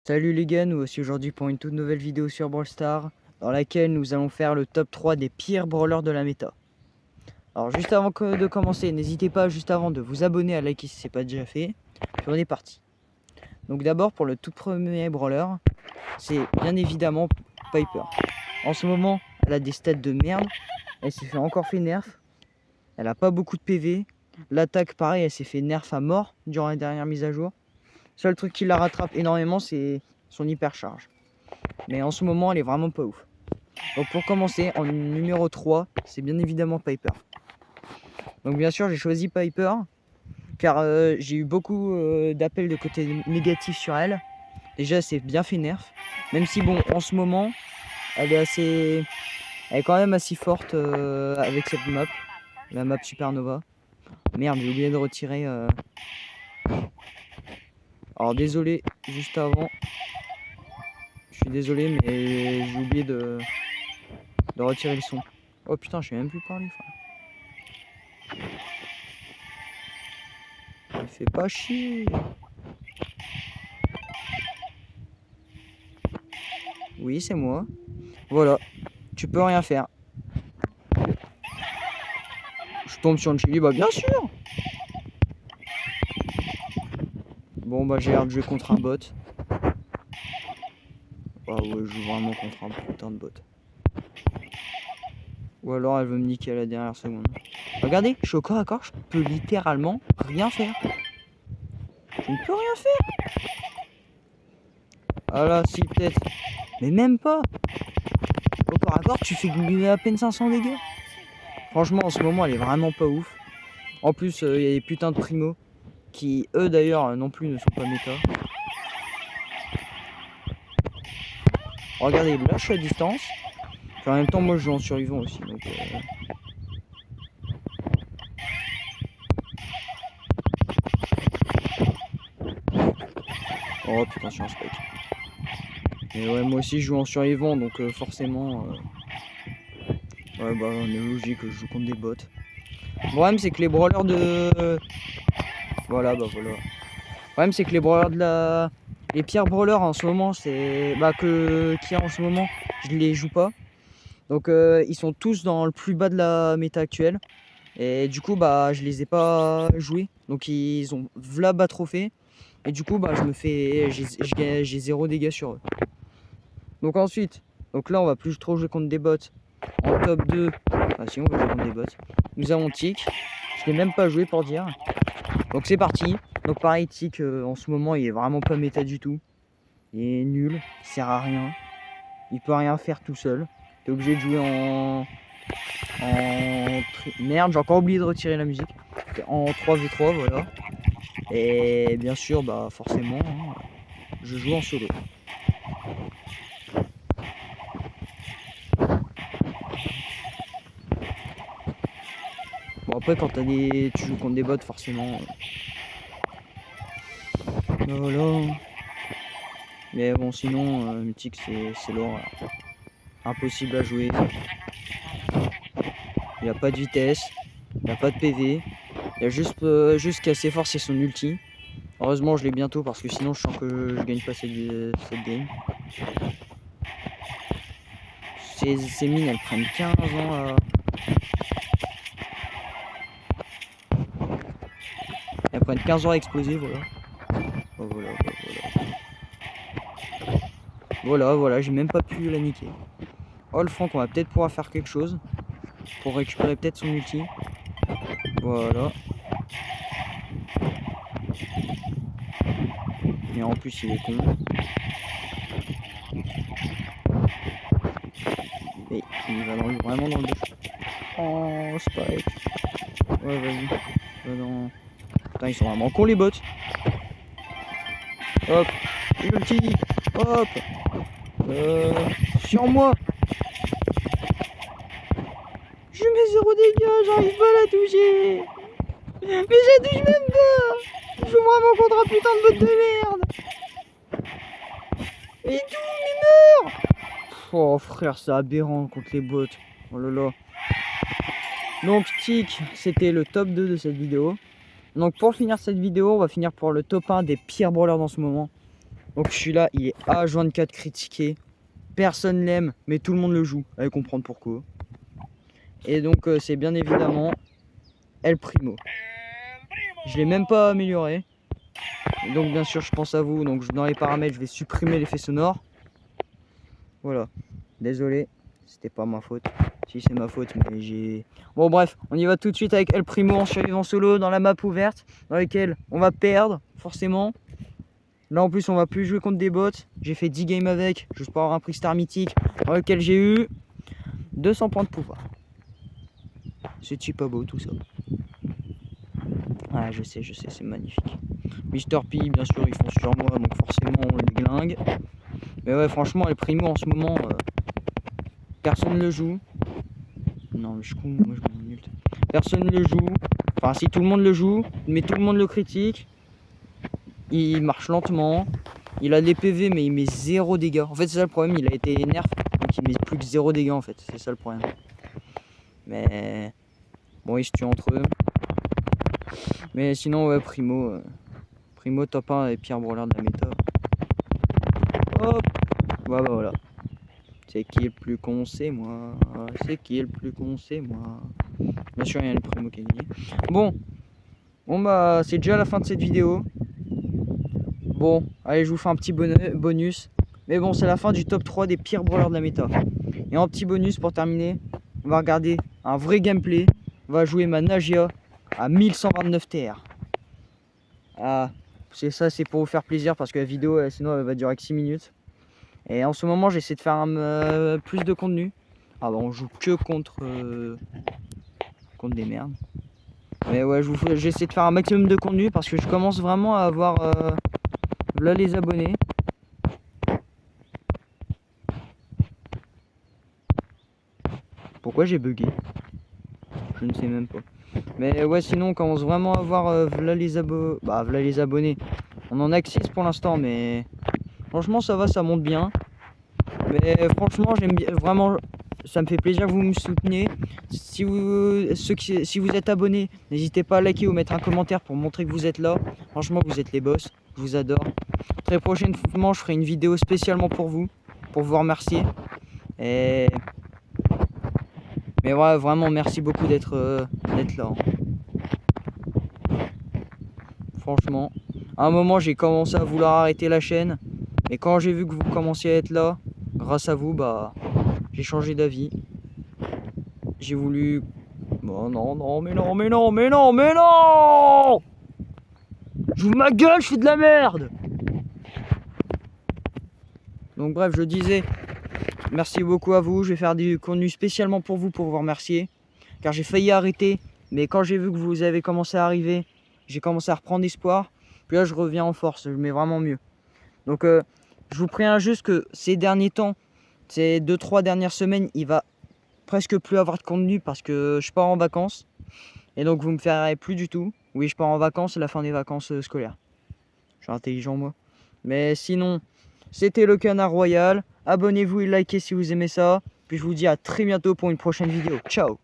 Salut les gars, nous voici aujourd'hui pour une toute nouvelle vidéo sur Brawl Stars, dans laquelle nous allons faire le top 3 des pires brawlers de la méta. Alors juste avant de commencer, n'hésitez pas juste avant de vous abonner, à liker si ce n'est pas déjà fait, puis on est parti. Donc d'abord pour le tout premier brawler, c'est bien évidemment Piper. En ce moment, elle a des stats de merde, elle s'est encore fait nerf, elle a pas beaucoup de PV, l'attaque pareil, elle s'est fait nerf à mort durant les dernières mises à jour. Seul truc qui la rattrape énormément, c'est son hypercharge. Mais en ce moment, elle est vraiment pas ouf. Donc pour commencer, en numéro 3, c'est bien évidemment Piper. Donc bien sûr, j'ai choisi Piper, car j'ai eu beaucoup d'appels de côté négatif sur elle. Déjà, c'est bien fait nerf. Même si bon, en ce moment, elle est quand même assez forte avec cette map. La map Supernova. Merde, j'ai oublié de retirer... Alors désolé, juste avant. Je suis désolé, mais j'ai oublié de retirer le son. Oh putain, je sais même plus parler, frère. Il fait pas chier. Oui, c'est moi. Voilà, tu peux rien faire. Je tombe sur une chili, bah bien sûr. Bon bah j'ai l'air de jouer contre un bot. Ah ouais, je joue vraiment contre un putain de bot. Ou alors elle veut me niquer à la dernière seconde. Regardez, je suis au corps à corps, je peux littéralement rien faire. Je ne peux rien faire. Ah là, si peut-être. Mais même pas. Au corps à corps, tu fais à peine 500 dégâts. Franchement, en ce moment, elle est vraiment pas ouf. En plus, il y a des putains de primos qui, eux d'ailleurs, non plus ne sont pas méta. Regardez, là je suis à distance. Puis en même temps, moi je joue en survivant aussi. Donc, oh putain, je suis un spec. Mais ouais, moi aussi je joue en survivant, donc forcément. Ouais, bah on est logique, je joue contre des bots. Le problème, c'est que les brawlers de. Voilà, bah voilà. Le problème, c'est que les brawlers de la. Les pires brawlers en ce moment, c'est. Bah, qu'il y a en ce moment, je les joue pas. Donc, ils sont tous dans le plus bas de la méta actuelle. Et du coup, bah, je les ai pas joués. Donc, ils ont v'là bas trophée. Et du coup, bah, je me fais. J'ai 0 dégâts sur eux. Donc, ensuite, donc là, on va plus trop jouer contre des bots. En top 2, ah si, on va jouer contre des bots. Nous avons Tick. Je l'ai même pas joué pour dire. Donc, c'est parti. Donc, pareil, Tick, en ce moment, il est vraiment pas méta du tout. Il est nul. Il sert à rien. Il peut rien faire tout seul. T'es obligé de jouer Merde, j'ai encore oublié de retirer la musique. En 3v3, voilà. Et bien sûr, bah forcément, hein, je joue en solo. Bon après, quand tu joues contre des bots, forcément. Voilà. Mais bon, sinon, Mythique, c'est l'horreur. Impossible à jouer. Il n'y a pas de vitesse. Il n'y a pas de PV. Il y a juste qu'à s'efforcer son ulti. Heureusement, je l'ai bientôt parce que sinon, je sens que je gagne pas cette game. Ces mines, elles prennent 15 ans à... Elles prennent 15 ans à exploser, voilà. Oh, voilà, voilà. Voilà, j'ai même pas pu la niquer. Oh, le Franck, on va peut-être pouvoir faire quelque chose. Pour récupérer peut-être son ulti. Voilà. Et en plus, il est con. Et il va vraiment dans le bush. Oh, Spike. Ouais, vas-y. Non. Putain, ils sont vraiment cons, les bots. Hop. Ulti. Hop. Sur moi. Je mets 0 dégâts, j'arrive pas à la toucher. Mais je touche même pas. Je joue vraiment contre un putain de bot de merde. Et tout, il meurt. Oh frère, c'est aberrant contre les bots. Oh là là. Donc Tick, c'était le top 2 de cette vidéo. Donc pour finir cette vidéo, on va finir pour le top 1 des pires brawlers dans ce moment. Donc celui-là, il est H24 critiqué. Personne l'aime, mais tout le monde le joue. Allez comprendre pourquoi. Et donc c'est bien évidemment El Primo. Je l'ai même pas amélioré. Et donc bien sûr je pense à vous. Donc dans les paramètres je vais supprimer l'effet sonore. Voilà. Désolé, c'était pas ma faute. Si c'est ma faute, mais j'ai... Bon bref, on y va tout de suite avec El Primo en survivant solo dans la map ouverte. Dans laquelle on va perdre, forcément. Là en plus on va plus jouer contre des bots. J'ai fait 10 games avec, juste pour avoir un prix star mythique. Dans lequel j'ai eu 200 points de pouvoir. C'est pas beau tout ça. Ah je sais, c'est magnifique. Mister P, bien sûr, ils font sur moi, donc forcément on les glingue. Mais ouais, franchement, El Primo en ce moment, personne ne le joue. Non, mais je suis con, moi je me nul. Personne ne le joue. Enfin, si tout le monde le joue, mais tout le monde le critique. Il marche lentement. Il a des PV, mais il met 0 dégâts. En fait, c'est ça le problème, il a été nerf, donc il met plus que 0 dégâts en fait. C'est ça le problème. Mais bon, ils se tuent entre eux. Mais sinon, ouais, Primo. Primo top 1 et pire brawler de la méta. Hop. Ouais, bah voilà. C'est qui est le plus con, c'est moi. C'est qui est le plus con, c'est moi. Bien sûr, il y a le Primo qui est gagné. Bon bah, c'est déjà la fin de cette vidéo. Bon, allez, je vous fais un petit bonus. Mais bon, c'est la fin du top 3 des pires brawlers de la méta. Et en petit bonus pour terminer, on va regarder un vrai gameplay. On va jouer ma Nagia à 1129 TR. Ah, c'est ça, c'est pour vous faire plaisir parce que la vidéo, sinon, elle va durer que 6 minutes. Et en ce moment, j'essaie de faire plus de contenu. Ah bah, on joue que contre des merdes. Mais ouais, j'essaie de faire un maximum de contenu parce que je commence vraiment à avoir là les abonnés. Pourquoi j'ai bugué? Je ne sais même pas. Mais ouais, sinon on commence vraiment à avoir là les abonnés. On en a que 6 pour l'instant, mais franchement ça va, ça monte bien. Mais franchement j'aime bien, vraiment, ça me fait plaisir que vous me souteniez. Si vous êtes abonnés, n'hésitez pas à liker ou mettre un commentaire pour montrer que vous êtes là. Franchement vous êtes les boss, je vous adore. Très prochainement je ferai une vidéo spécialement pour vous remercier. Mais ouais, vraiment merci beaucoup d'être là. Franchement, à un moment j'ai commencé à vouloir arrêter la chaîne. Et quand j'ai vu que vous commenciez à être là, grâce à vous, bah j'ai changé d'avis. J'ai voulu... Bon, non, mais non. J'ouvre ma gueule, je fais de la merde. Donc bref, je disais, merci beaucoup à vous. Je vais faire du contenu spécialement pour vous remercier. Car j'ai failli arrêter. Mais quand j'ai vu que vous avez commencé à arriver, j'ai commencé à reprendre espoir. Puis là, je reviens en force. Je mets vraiment mieux. Donc, je vous préviens juste que ces derniers temps, ces 2-3 dernières semaines, il va presque plus avoir de contenu parce que je pars en vacances. Et donc, vous me ferez plus du tout. Oui, je pars en vacances, la fin des vacances scolaires. Je suis intelligent, moi. Mais sinon, c'était le Canard Royal. Abonnez-vous et likez si vous aimez ça. Puis je vous dis à très bientôt pour une prochaine vidéo. Ciao!